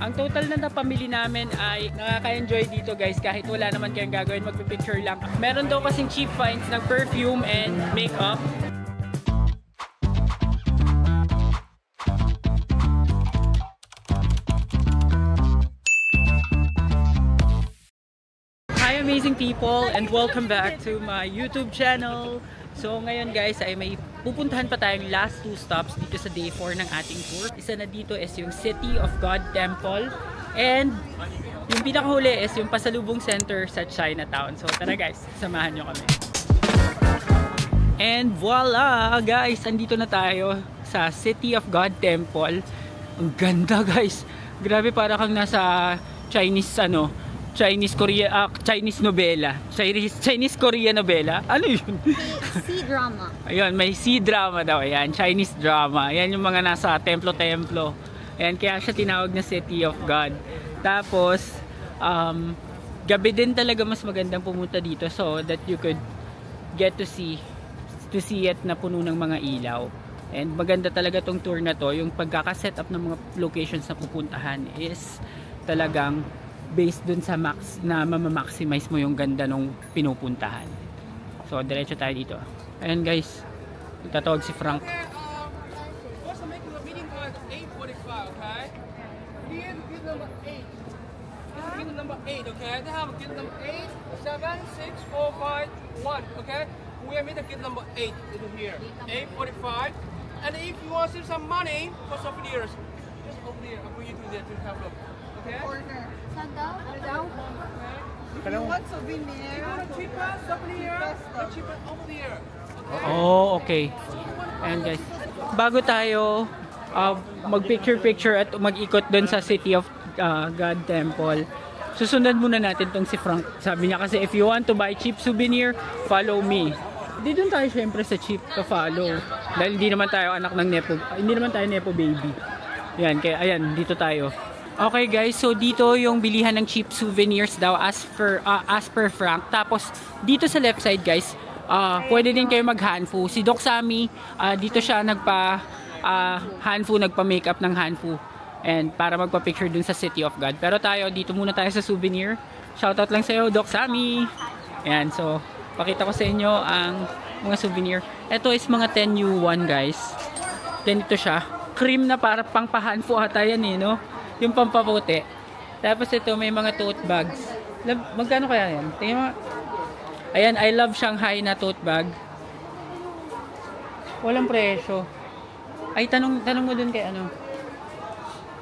Ang total na napamili namin ay nakaka-enjoy dito guys kahit wala naman kayong gagawin, magpipicture lang. Meron daw kasing cheap finds ng perfume and makeup. Hi amazing people and welcome back to my YouTube channel. So ngayon guys ay may pupuntahan pa tayong last 2 stops dito sa day 4 ng ating tour. Isa na dito is yung City of God Temple and yung pinakahuli is yung Pasalubong Center sa Chinatown. So tara guys, samahan nyo kami. And voila guys, andito na tayo sa City of God Temple. Ang ganda guys. Grabe, para kang nasa Chinese novela. Chinese Korea novela. Ano yun? C-drama. Ayun, may C-drama daw. Ayan, Chinese drama. Ayan yung mga nasa templo-templo. Ayan, kaya siya tinawag na City of God. Tapos, gabi din talaga mas magandang pumunta dito so that you could get to see it na puno ng mga ilaw. And maganda talaga tong tour na to. Yung pagkaka-set up ng mga locations na pupuntahan is talagang based dun sa na mamamaximize mo yung ganda nung pinupuntahan. So, diretso tayo dito. Ayan guys, tatawag si Frank. What's the making a meeting at 8:45, okay? Here, gate number 8. This is gate number 8, okay? They have gate number 8, 7, 6, 4, 5, 1, okay? We are meeting gate number 8 in here. 8:45. And if you want to save some money for souvenirs, just over there. I'll bring you to there to have a look. Okay? Order. Sandal? If you want souvenir, you want a cheaper souvenir, the cheaper over there. Okay? Oh, okay. Ayan guys. Bago tayo mag-picture at mag-ikot dun sa City of God Temple, susundan muna natin tong si Frank. Sabi niya kasi, if you want to buy cheap souvenir, follow me. Hindi dun tayo syempre sa cheap to follow. Dahil hindi naman tayo anak ng Nepo, hindi naman tayo Nepo baby. Ayan, kaya ayan, dito tayo. Okay guys, so dito yung bilihan ng cheap souvenirs daw as per Frank. Tapos dito sa left side guys, pwede din kayo mag Hanfu. Si Doc Sammy, dito siya nagpa Hanfu, nagpa makeup ng Hanfu. And para magpa-picture dun sa City of God. Pero tayo, dito muna tayo sa souvenir. Shoutout lang sa'yo, Doc Sammy. Ayan, so pakita ko sa inyo ang mga souvenir. Ito is mga 10 yuan guys. Ganito siya. Cream na para pang pa-Hanfu ata yan eh, no? Yung pampaputi. Tapos ito, may mga tote bags. Magkano kaya yan? Tingnan mo. Ayan, I love Shanghai na tote bag. Walang presyo. Ay, tanong mo dun kay ano.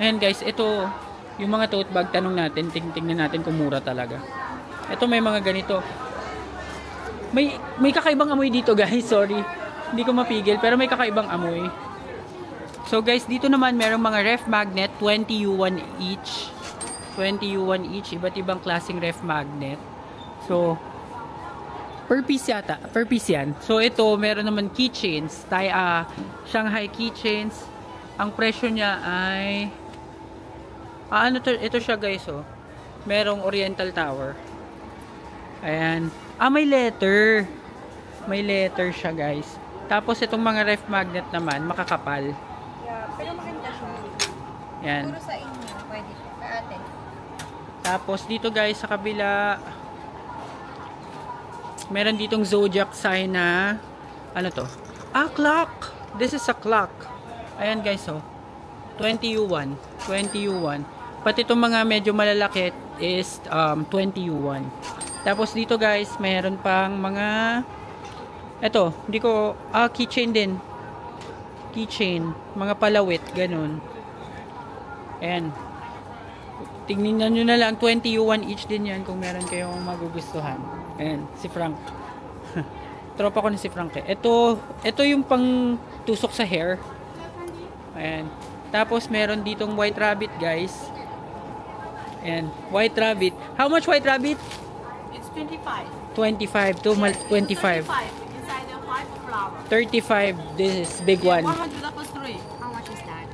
Ayan guys, ito, yung mga tote bag, tanong natin, tingnan natin kung mura talaga. Ito, may mga ganito. May kakaibang amoy dito guys, sorry. Hindi ko mapigil, pero may kakaibang amoy. So guys, dito naman merong mga ref magnet, 20 yuan each. 20 yuan each, iba't ibang klaseng ref magnet. So, per piece yata, per piece yan. So ito, meron naman keychains, Shanghai keychains. Ang presyo niya ay, ito siya guys, oh. Merong Oriental Tower. Ayan. May letter. May letter siya guys. Tapos itong mga ref magnet naman, makakapal. Pero maganda siya. Yan. Puro sa inyo. Pwede siya. Sa atin. Tapos dito guys, sa kabila, meron ditong zodiac sign na, ano to? Clock! This is a clock. Ayan guys, oh. 20 yuan. 20 yuan. Pati itong mga medyo malalaki is 20 yuan. Tapos dito guys, meron pang mga, eto, hindi ko, keychain din. Keychain, mga palawit, ganun. Ayan. Tingnan nyo na lang, 20 yuan each din yan kung meron kayong magugustuhan. Ayan, si Frank. Tropa ko na si Frank eh. Ito yung pang tusok sa hair. Ayan. Tapos meron ditong white rabbit guys. Ayan, white rabbit. How much white rabbit? It's 25. 25 to 25. 35. Inside the 5 flower. 35, this is big one. 100 plus 3. How much is that?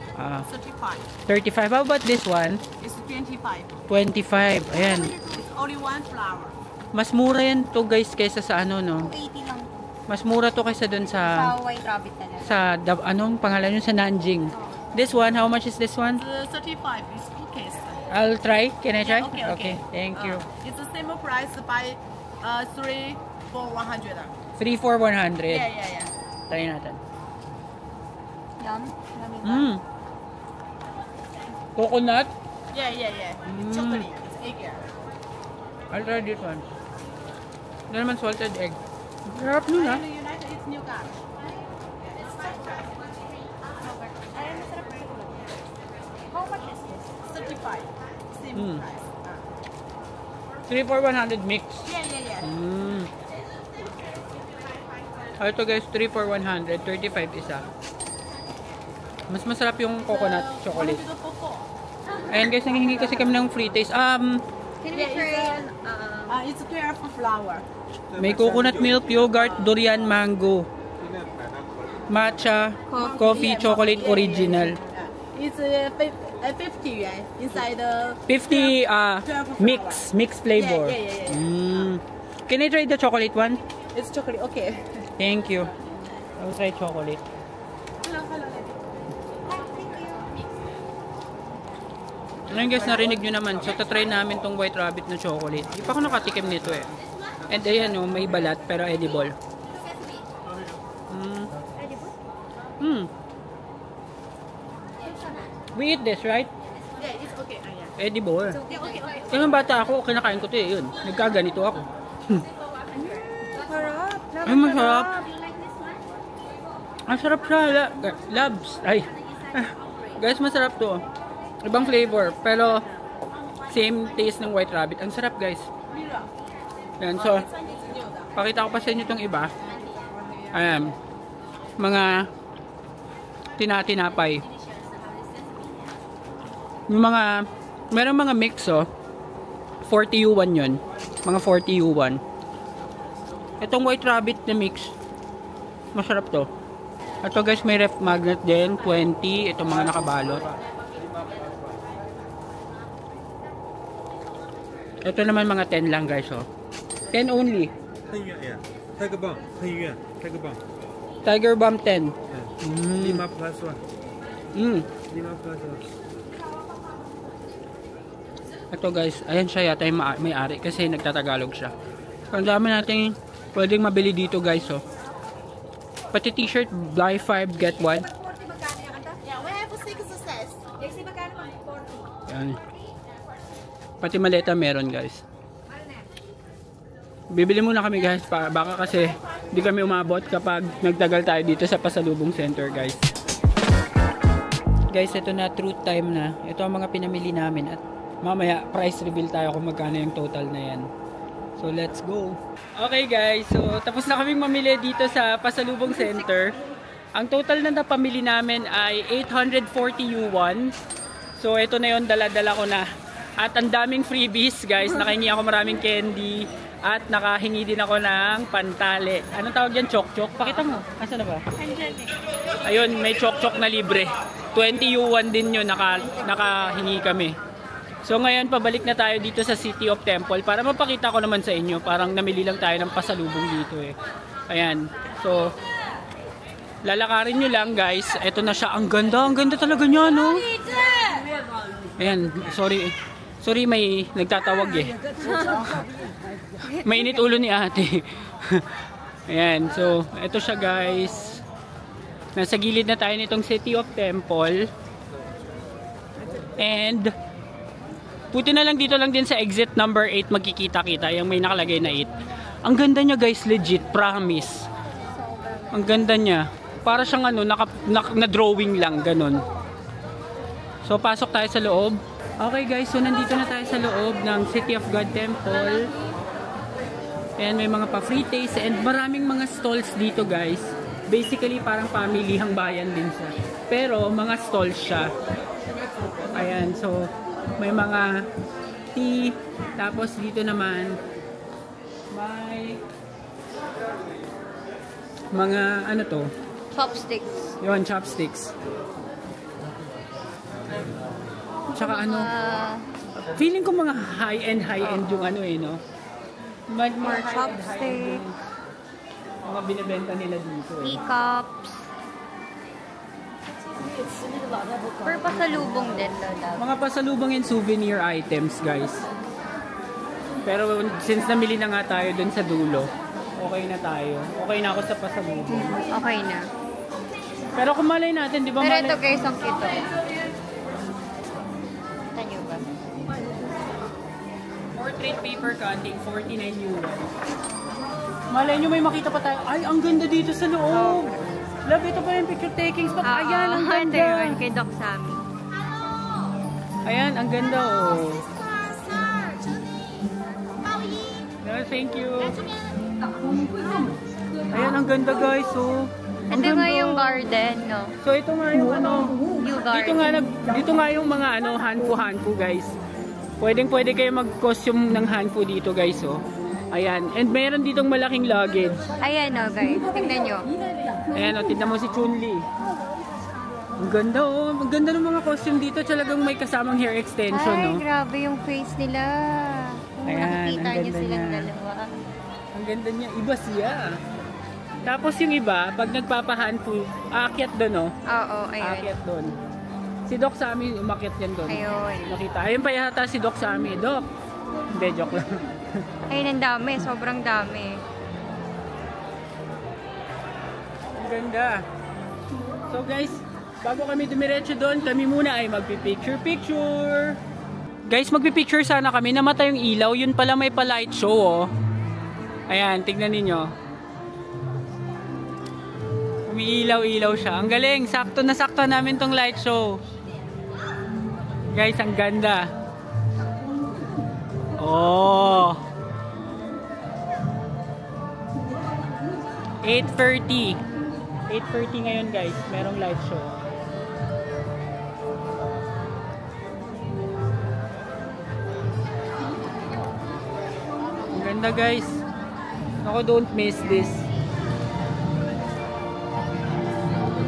35. 35. How about this one? It's 25. 25. Ayan. It's only 1 flower. Mas mura yan to guys kaysa sa ano, no? 80 lang. Mas mura to kaysa dun Sa sa white rabbit talaga. anong pangalan yun sa Nanjing. This one, how much is this one? 35 is okay. I'll try. Can I try? Yeah, okay. Thank you. It's the same price by 3 for 100. 3 for 100. Yeah. Try natin. Yum. Mmm. Coconut. Yeah. It's chocolate. It's egg. I'll try this one. Ito naman salted egg. Sarap nun ah. In the United, it's new car. How much is this? 35. Same Mm. price. 3 for 100 mix. Yeah. Mmm. Ito guys, 3 for 100. 35 isa. Mas masarap yung coconut chocolate. Ayan guys, nanghihingi kasi kami ng free taste. Can we Yeah, try? it's clear for flour. May coconut milk, yogurt, durian, mango, matcha, coffee, chocolate original. It's 50 yuan inside the 50 mix flavor. Yeah. Mm. Can I try the chocolate one? It's chocolate. Okay. Thank you. I'll try chocolate. Ngayon guys, narinig nyo naman. So, tatry namin tong white rabbit na chocolate. Di pa ako nakatikim nito eh. And ayan oh, may balat pero edible. We eat this, right? Yeah, it's okay. Yeah. Edible. Okay. Kaya nung bata ako, kinakain ko ito eh. Yun, nagkaganito ako. Sarap. Ay, masarap. Do you like this one? Ang sarap siya. Labs. Ay. Guys, masarap to. Ibang flavor. Pero, same taste ng white rabbit. Ang sarap guys. Yan, so, pakita ko pa sa inyo itong iba. Ayan. Mga tinatinapay. Yung mga, merong mga mix oh. 40 yuan yun. Mga 40 yuan. Itong white rabbit na mix, masarap to. Ito guys, may ref magnet din, 20. Itong mga nakabalot. Ito naman mga 10 lang guys oh. 10 only. 很远呀，Tiger Bomb 很远，Tiger Bomb Tiger Bomb 10. 5 plus 1 Mm. 5 plus 1 Ito guys, ayan siya yata yung may-ari kasi nagtatagalog siya. Ang dami natin pwedeng mabili dito guys oh. Pati t-shirt, buy 5 get 1. Yeah, we have 6 sets. Yan. Pati maleta meron guys. Bibili muna kami guys, baka kasi hindi kami umabot kapag nagtagal tayo dito sa Pasalubong Center guys. Guys, ito na, truth time na. Ito ang mga pinamili namin at mamaya price reveal tayo kung magkano yung total na yan. So let's go. Okay guys, so tapos na kaming mamili dito sa Pasalubong Center. Ang total na napamili namin ay 840 yuan. So ito na yun, dala-dala ko na. At ang daming freebies guys, nakahingi ako maraming candy. At nakahingi din ako ng pantale. Anong tawag yan? Chok-chok? Pakita mo. Asa na ba? Ayun, may chok-chok na libre. 20 yuan din yun, nakahingi kami. So ngayon, pabalik na tayo dito sa City of Temple para mapakita ko naman sa inyo. Parang namili lang tayo ng pasalubong dito eh. Ayan. So, lalakarin nyo lang guys. Ito na siya. Ang ganda talaga niya, no? Ayan, sorry. Sorry, may nagtatawag eh. Mainit ulo ni ate. Ayan, so ito siya guys. Nasa gilid na tayo nitong City of Temple. And puti na lang dito lang din sa exit number 8 magkikita-kita yung may nakalagay na 8. Ang ganda niya guys, legit, promise. Ang ganda niya. Para siyang ano, na drawing lang, ganun. So pasok tayo sa loob. Okay guys, so nandito na tayo sa loob ng City of God Temple. And may mga pa-free taste and maraming mga stalls dito guys. Basically parang pamilihang bayan din siya. Pero mga stalls siya. Ayan, so may mga tea. Tapos dito naman may mga ano to? Chopsticks. Yun, chopsticks. Tsaka ano, feeling ko mga high-end yung ano eh, no? More chopsticks. Mga binibenta nila dito eh. Teacups. For pasalubong din, Lola. Mga pasalubong and souvenir items, guys. Pero since namili na nga tayo dun sa dulo, okay na tayo. Okay na ako sa pasalubong. Okay na. Pero kung malay natin, di ba Pero malay... ito guys, ang cute. Tanyo ba? Portrait paper cutting, 49 euro. Malay nyo may makita pa tayo. Ay, ang ganda dito sa loob. Love, ito pa yung picture taking spot. Ayan, ang Ito ganda. yun, kay Doc Sammy. Ayan, ang ganda oh. Thank you. Ayan, ang ganda guys oh. Ang Ito nga ganda. yung garden, no? So ito nga yung ano, New garden. dito nga yung mga ano, hanfu guys. Pwede kayo mag-costume ng hanfu dito guys oh. Ayan, and meron ditong malaking luggage. Ayan o guys, tingnan nyo. Ayan oh, tignan mo si Chun-Li. Ang ganda oh, ang ganda ng mga costume dito. Talagang may kasamang hair extension Ay, no. grabe yung face nila. Ayan, Nakikita ang nyo ganda silang niya. dalawa. Ang ganda niya, iba siya. Tapos yung iba, pag nagpapahanfu, aakyat doon oh. Oo, ayun. Aakyat doon. Si Doc Sammy umakyat yan doon. Ayun. Nakita. Ayun pa yata si Doc Sammy. Doc. Hindi, joke lang. Ayun, ang dami. Sobrang dami. Ang ganda. So guys, bago kami dumiretso doon, kami muna ay magpipicture. Guys, magpipicture sana kami. Namatay yung ilaw. Yun pala may pa-light show oh. Ayan, tignan ninyo. Umiilaw-ilaw siya. Ang galing. Sakto na sakto namin tong light show. Guys, ang ganda. Oh. 8:30. 8:30 ngayon guys. Merong light show. Ang ganda guys. Ako, don't miss this.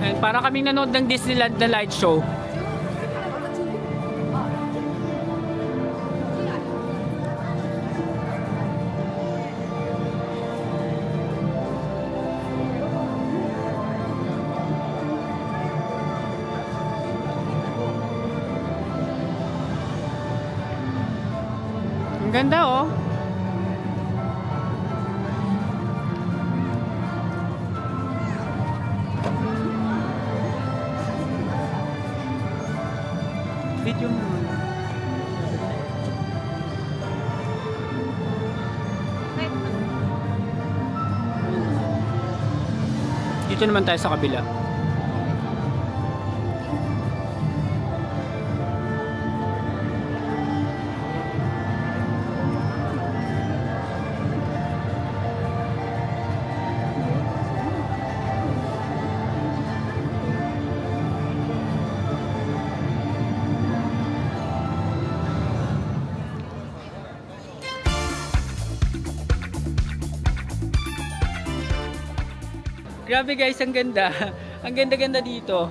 And para kaming nanood ng Disneyland na light show. Ang ganda oh. Video mo. Dito naman tayo sa kabila. Grabe guys, ang ganda. Ang ganda-ganda dito.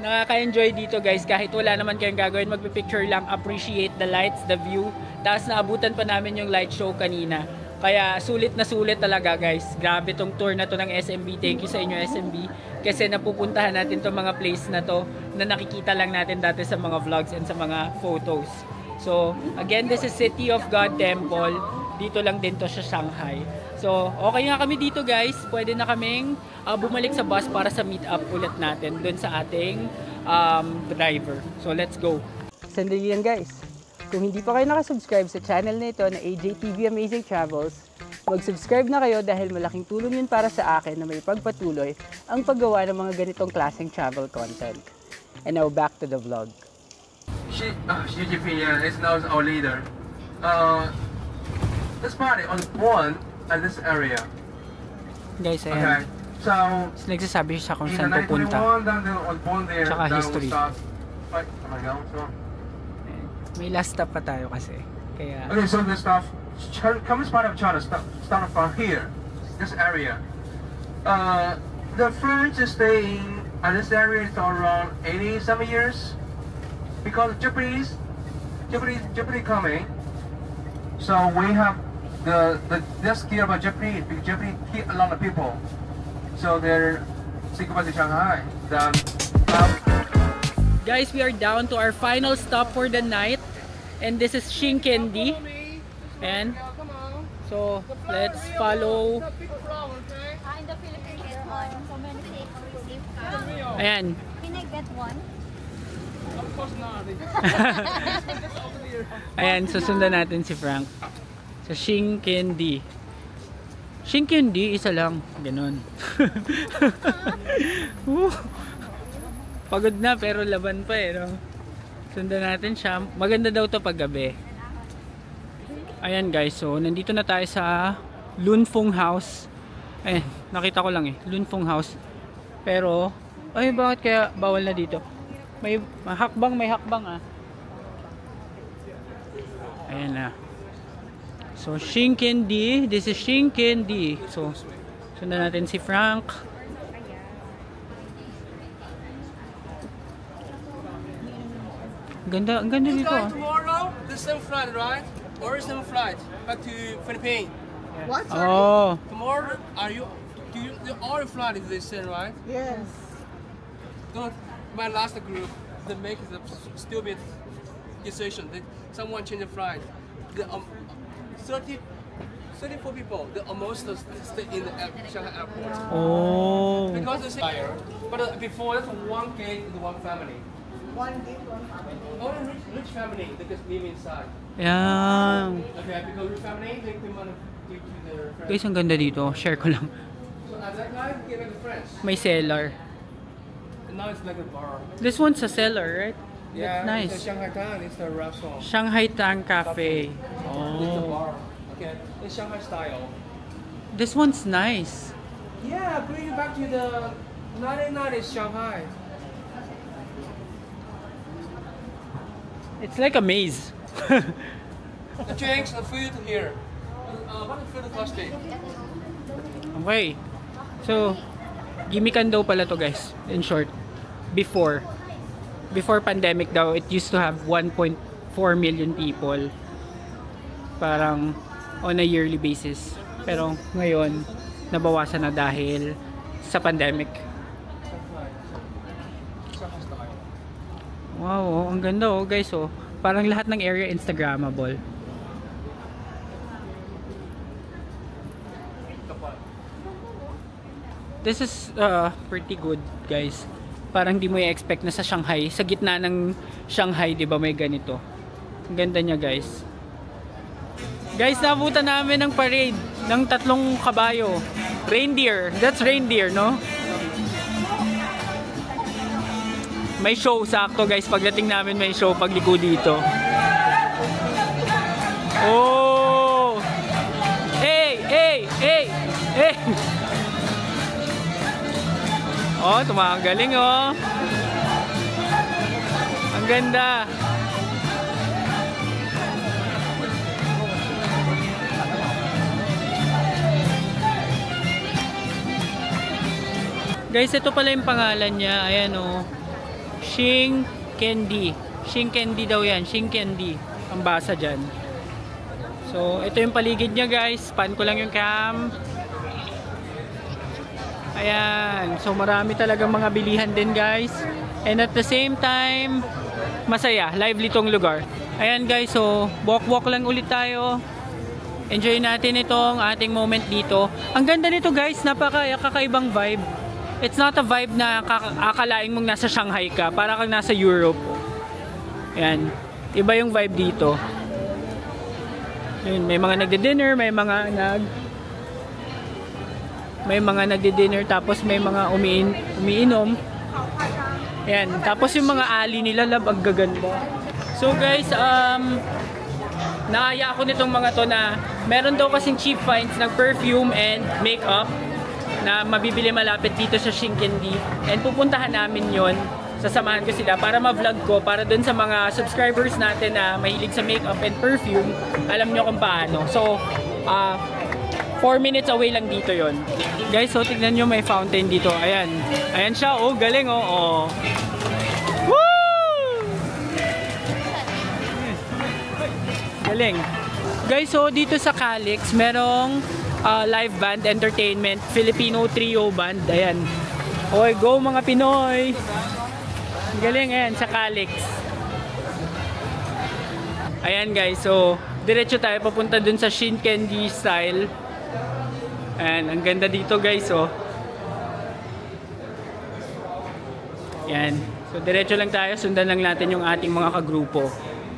Nakaka-enjoy dito guys. Kahit wala naman kayong gagawin, magpipicture lang. Appreciate the lights, the view. Tapos naabutan pa namin yung light show kanina. Kaya sulit na sulit talaga guys. Grabe tong tour na to ng SMB. Thank you sa inyo SMB. Kasi napupuntahan natin tong mga place na to na nakikita lang natin dati sa mga vlogs and sa mga photos. So again, this is City of God Temple. Dito lang din to sa Shanghai. So, okay nga kami dito guys. Pwede na kaming bumalik sa bus para sa meet up ulit natin dun sa ating driver. So, let's go. Sandali yan guys. Kung hindi pa kayo nakasubscribe sa channel na ito na AJTV Amazing Travels, mag-subscribe na kayo dahil malaking tulong yun para sa akin na may pagpatuloy ang paggawa ng mga ganitong klaseng travel content. And now, back to the vlog. Xi Jinping is now our leader. This party on one at this area. Guys, Okay. ayan. So Nagsasabi siya kung in saan pupunta. 1921, then on born there. Tsaka then history. we'll start. Right, oh my God, so. May last stop pa tayo kasi. Kaya, Okay, so the stuff comes part of China. Start from here, this area. The French is staying at this area for around 80-some years because Japanese coming. So we have they're scared about Japanese because Japanese kill a lot of people. So they're sick about the Shanghai. Then Guys, we are down to our final stop for the night. And this is Shinkendi. And so, let's follow. In the Philippines, it's on so many things. Ayan. Can I get one? Of course not. Ayan, susundan natin si Frank. Sa Shinkendi. Shinkendi, isa lang. Ganon. Pagod na pero laban pa eh, no? Sundan natin siya. Maganda daw to pag gabi. Ayan guys, so nandito na tayo sa Lunfeng House. Ayan, nakita ko lang eh, Lunfeng House. Pero, ay bakit kaya bawal na dito? May hakbang ah. Ayan na. So, Shinkendi. This is Shinkendi. So, sundan natin si Frank. Ang ganda You dito guys ah. tomorrow, the same flight, right? Or same flight back to Philippines. What? Oh, Tomorrow, all your flight is the same, right? Yes. Don't. My last group, they make the stupid decision. Someone change the flight. The 34 people, they almost stay in the Shanghai airport. oh. Because they say higher. But before, that's one gate in one family. One day, one family. Only rich family, they just live inside. Yan. Okay, because rich family, they can money to their friends. Guys, ang ganda dito. Share ko lang. So at that time, they get like friends. May cellar. And now it's like a bar. This one's a cellar, right? Yeah, That's it's nice. a Shanghai Tang, it's a restaurant. Shanghai Tang Cafe. It's a Oh. bar. Okay, it's Shanghai style. This one's nice. Yeah, bring it back to the 1990s Shanghai. It's like a maze. The drinks, the food here. What is food costing? Okay. So, gimikan daw pala to guys. In short. Before pandemic daw, it used to have 1.4 million people. Parang on a yearly basis. Pero ngayon, nabawasan na dahil sa pandemic. Shanghai style. Wow, oh, ang ganda oh guys oh. Parang lahat ng area Instagrammable. This is pretty good guys. Parang di mo i-expect na sa Shanghai, sa gitna ng Shanghai, di ba may ganito. Ang ganda niya guys. Guys, nabutan namin ng parade ng 3 kabayo. Reindeer. That's reindeer, no? May show, sakto guys. Pagdating namin may show pagligo dito. Oh! Hey! Hey! Hey! Hey! Oh, tumagaling oh. Ang ganda. Guys, ito pala yung pangalan niya. Ayan oh. Shinkendi. Shinkendi daw yan. Shinkendi. Ang basa dyan. So, ito yung paligid niya guys. Pan ko lang yung cam. Ayan. So, marami talagang mga bilihan din guys. And at the same time, masaya. Lively tong lugar. Ayan guys. So, walk-walk lang ulit tayo. Enjoy natin itong ating moment dito. Ang ganda nito guys. Napaka-kakaibang vibe. It's not a vibe na akalain mong nasa Shanghai ka. Para kang nasa Europe. Ayan. Iba yung vibe dito. Yun, may mga nagdi-dinner, may mga nagdi-dinner, tapos may mga umiinom. Ayan. Tapos yung mga alley nila, lab, ang gaganda. So guys, naaya ako nitong mga to na meron daw kasing cheap finds ng perfume and makeup na mabibili malapit dito sa Shinkendi. And pupuntahan namin yon. Sasamahan ko sila para ma-vlog ko, para dun sa mga subscribers natin na mahilig sa makeup and perfume, alam nyo kung paano. So, 4 minutes away lang dito yon. Guys, so tignan nyo may fountain dito. Ayan. Ayan siya. Oh, galing oh. Oh. Woo! Galing. Guys, so dito sa Calix, merong live band entertainment, Filipino trio band. Ayan. Oy, go mga Pinoy! Galing yan, sa Calix. Ayan guys, so diretso tayo papunta dun sa Shin Candy style. Ayan, ang ganda dito guys, oh. Ayan, so diretso lang tayo, sundan lang natin yung ating mga kagrupo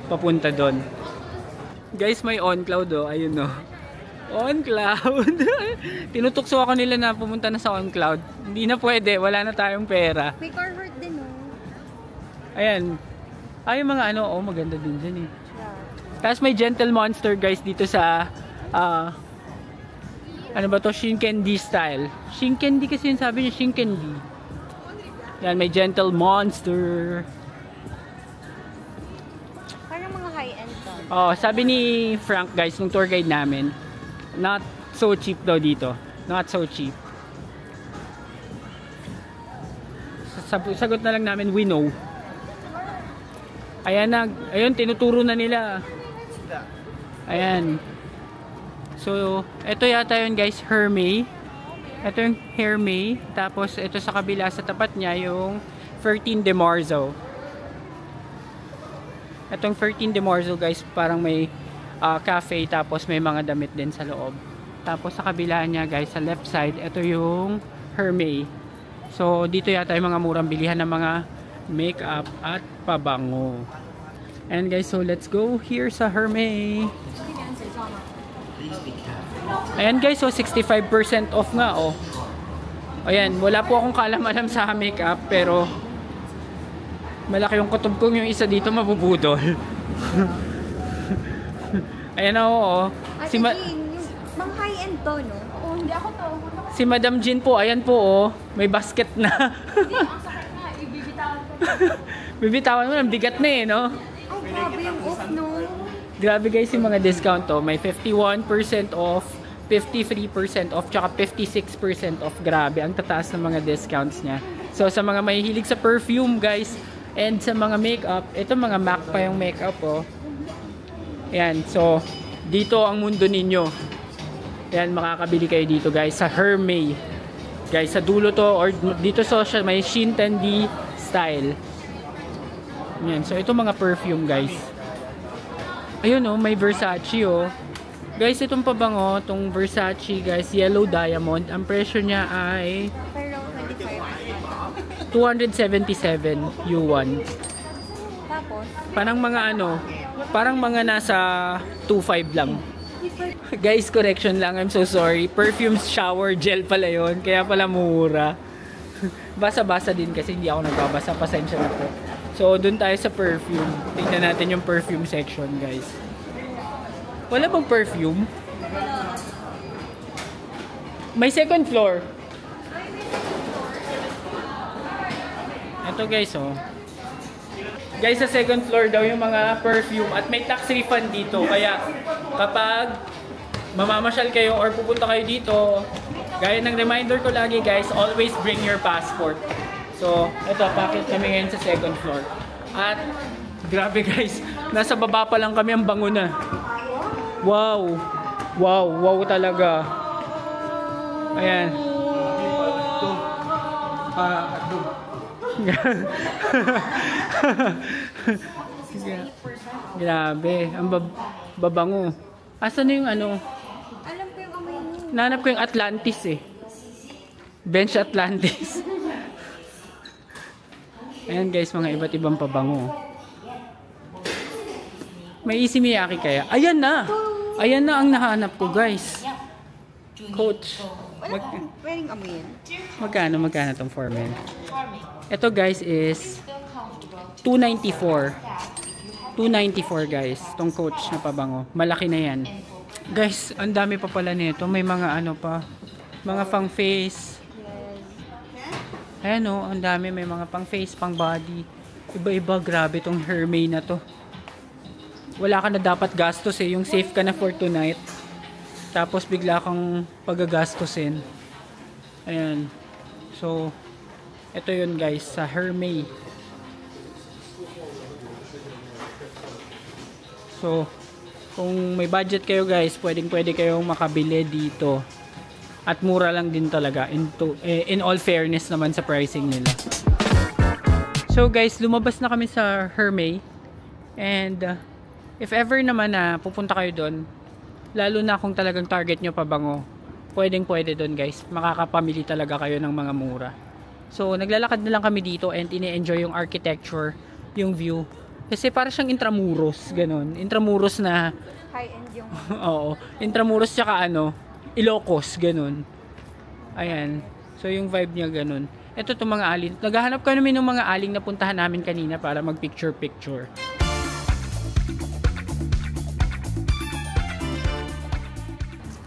papunta dun. Guys, may on cloud, oh, ayun, oh. On cloud. Tinutukso ako nila na pumunta na sa on cloud. Hindi na pwede, wala na tayong pera. May Carhartt din, oh. Ayan. Ay, yung mga ano, oh, maganda din dyan eh. Yeah. Tapos may Gentle Monster guys dito sa ano ba to? Shin Candy style. Shin Candy kasi yung sabi niya, Shin Candy. Yan, may Gentle Monster. Parang mga high-end to. Oh, sabi ni Frank guys, nung tour guide namin, not so cheap daw dito. Not so cheap. Sagot na lang namin, we know. Ayan na, ayun, tinuturo na nila. Ayan. So, ito yata yun guys, Hermé. Ito yung Hermé. Tapos, ito sa kabila, sa tapat niya, yung 13 de Marzo. Itong 13 de Marzo guys, parang may cafe, tapos may mga damit din sa loob. Tapos, sa kabila niya guys, sa left side, ito yung Hermé. So, dito yata yung mga murang bilihan ng mga makeup at pabango. And guys, so let's go here sa Hermé. Ayan guys, so 65% off nga, oh. Ayan, wala po akong kaalam-alam sa makeup, pero malaki yung kutob kong yung isa dito mabubudol. Ayan na, oh. Si yung mga high-end to, no? Oo, hindi ako to. Si Madam Jean po, ayan po, oh. May basket na. Hindi, ang sakit na. Ibibitawan ko. Bibitawan mo, ang bigat na eh, no? Ay, grabe yung off, no? Grabe guys yung mga discount to. May 51% off, 53% off, tsaka 56% off. Grabe, ang tataas ng mga discounts niya. So sa mga mahihilig sa perfume guys, and sa mga makeup, ito mga MAC pa yung makeup, oh. Ayan, so dito ang mundo ninyo. Ayan, makakabili kayo dito guys sa Hermé. Guys, sa dulo to, or dito sa may Shin Candy style. Ayan, so ito mga perfume guys. Ayun, oh, may Versace, oh. Guys, itong pabango, itong Versace guys, Yellow Diamond, ang presyo niya ay Pero 25. 277 yuan. Tapos, Parang mga ano, parang mga nasa 2.5 lang. Guys, correction lang, I'm so sorry. Perfume shower gel pala yun, kaya pala mura. Basa-basa din kasi hindi ako nagbabasa, pasensya na po. So, dun tayo sa perfume. Tingnan natin yung perfume section, guys. Wala bang perfume? May second floor. Ito guys, oh. Guys, sa second floor daw yung mga perfume at may tax refund dito. Kaya kapag mamamasyal kayo or pupunta kayo dito, gaya ng reminder ko lagi guys, always bring your passport. So, ito, packet kami ngayon sa second floor. At, grabe guys, nasa baba pa lang kami, ang bango na. Wow! Wow! Wow talaga. Ayan. Grabe, ang babango. Asan na yung ano? alam ko yung amoy niyo. Nanap ko yung Atlantis eh. Bench Atlantis. Ayan guys, mga iba't ibang pabango. May Issey Miyake kaya? Ayan na! Ayan na ang nahanap ko guys. Coach. Pwedeng amoyin. Magkano tong Formen? Ito guys is 294. 294 guys. Tong Coach na pabango. Malaki na yan. Guys, ang dami pa pala nito. May mga ano pa. Mga pang face. Ayan o, ang dami. May mga pang face, pang body. Iba-iba. Grabe tong Hermé na to. Wala ka na dapat gastos eh. Yung safe ka na for tonight. Tapos bigla kang pagagastusin. Ayan. So, ito yun guys, sa Hermé. So, kung may budget kayo guys, pwede kayong makabili dito. At mura lang din talaga in all fairness naman sa pricing nila. So guys, lumabas na kami sa Hermé. And if ever naman na pupunta kayo doon, lalo na kung talagang target nyo pabango, pwede doon guys. Makakapamili talaga kayo ng mga mura. So naglalakad na lang kami dito and ini-enjoy yung architecture, yung view. Kasi para siyang Intramuros, ganun. Intramuros na High-end yung... oo, Intramuros tsaka Ilocos, ganun. Ayan. So yung vibe niya ganun. Ito itong mga alin. Naghahanap ka namin ng mga aling na puntahan namin kanina para mag picture.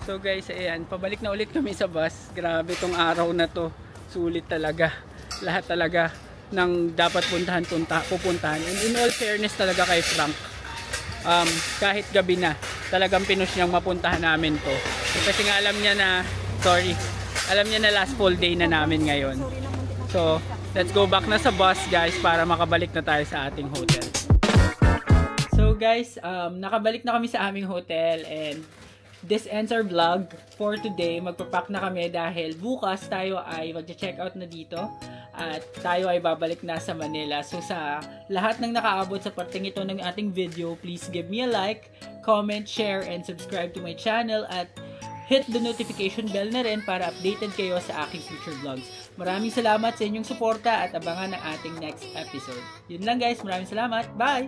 So guys, ayan. Pabalik na ulit kami sa bus. Grabe tong araw na to. Sulit talaga. Lahat talaga ng dapat pupuntahan. And in all fairness talaga kay Frank. Kahit gabi na, talagang pinush niyang mapuntahan namin to. Kasi nga alam niya na last full day na namin ngayon. So, let's go back na sa bus guys para makabalik na tayo sa ating hotel. So guys, nakabalik na kami sa aming hotel and this ends our vlog for today. Magpapack na kami dahil bukas tayo ay mag-check out na dito at tayo ay babalik na sa Manila. So sa lahat ng nakaabot sa parteng ito ng ating video, please give me a like, comment, share, and subscribe to my channel at hit the notification bell na rin para updated kayo sa aking future vlogs. Maraming salamat sa inyong suporta at abangan ang ating next episode. Yun lang guys, maraming salamat. Bye!